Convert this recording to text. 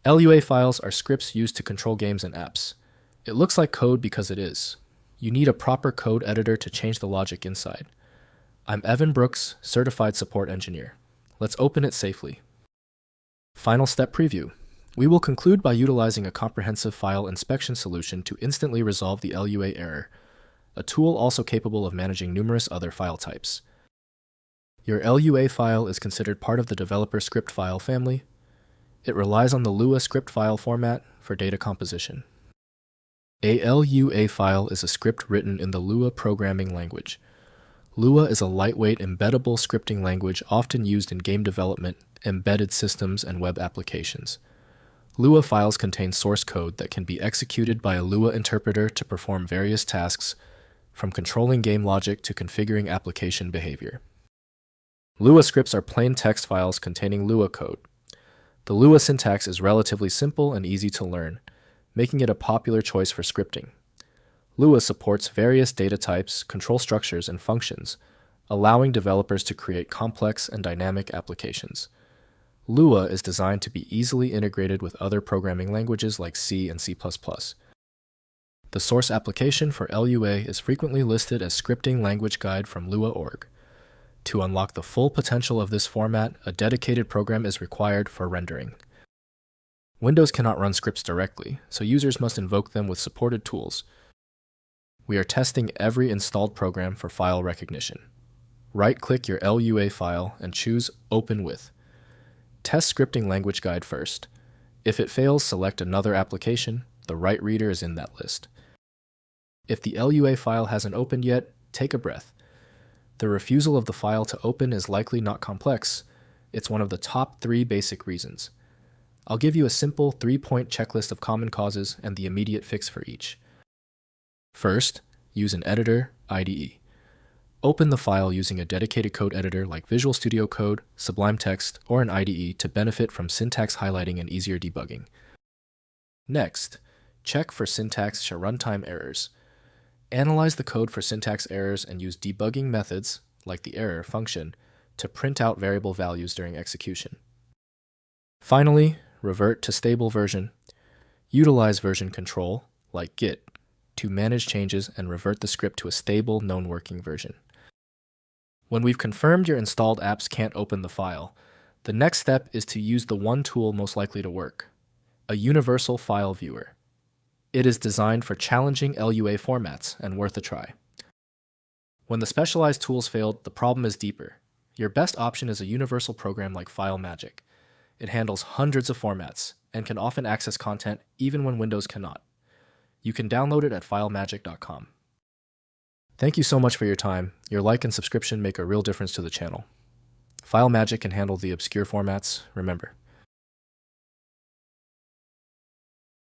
Lua files are scripts used to control games and apps. It looks like code because it is. You need a proper code editor to change the logic inside. I'm Evan Brooks, Certified Support Engineer. Let's open it safely. Final step preview. We will conclude by utilizing a comprehensive file inspection solution to instantly resolve the Lua error, a tool also capable of managing numerous other file types. Your Lua file is considered part of the developer script file family. It relies on the Lua Script File format for data composition. A Lua file is a script written in the Lua programming language. Lua is a lightweight embeddable scripting language often used in game development, embedded systems, and web applications. Lua files contain source code that can be executed by a Lua interpreter to perform various tasks, from controlling game logic to configuring application behavior. Lua scripts are plain text files containing Lua code. The Lua syntax is relatively simple and easy to learn, making it a popular choice for scripting. Lua supports various data types, control structures, and functions, allowing developers to create complex and dynamic applications. Lua is designed to be easily integrated with other programming languages like C and C++. The source application for Lua is frequently listed as Scripting Language Guide from Lua.org. To unlock the full potential of this format, a dedicated program is required for rendering. Windows cannot run scripts directly, so users must invoke them with supported tools. We are testing every installed program for file recognition. Right-click your Lua file and choose Open With. Test Scripting Language Guide first. If it fails, select another application. The right reader is in that list. If the Lua file hasn't opened yet, take a breath. The refusal of the file to open is likely not complex. It's one of the top 3 basic reasons. I'll give you a simple 3-point checklist of common causes and the immediate fix for each. First, use an editor, IDE. Open the file using a dedicated code editor like Visual Studio Code, Sublime Text, or an IDE to benefit from syntax highlighting and easier debugging. Next, check for syntax or runtime errors. Analyze the code for syntax errors and use debugging methods, like the error function, to print out variable values during execution. Finally, revert to stable version. Utilize version control, like Git, to manage changes and revert the script to a stable, known working version. When we've confirmed your installed apps can't open the file, the next step is to use the one tool most likely to work, a universal file viewer. It is designed for challenging Lua formats and worth a try. When the specialized tools failed, the problem is deeper. Your best option is a universal program like FileMagick. It handles hundreds of formats and can often access content even when Windows cannot. You can download it at filemagic.com. Thank you so much for your time. Your like and subscription make a real difference to the channel. FileMagick can handle the obscure formats. Remember,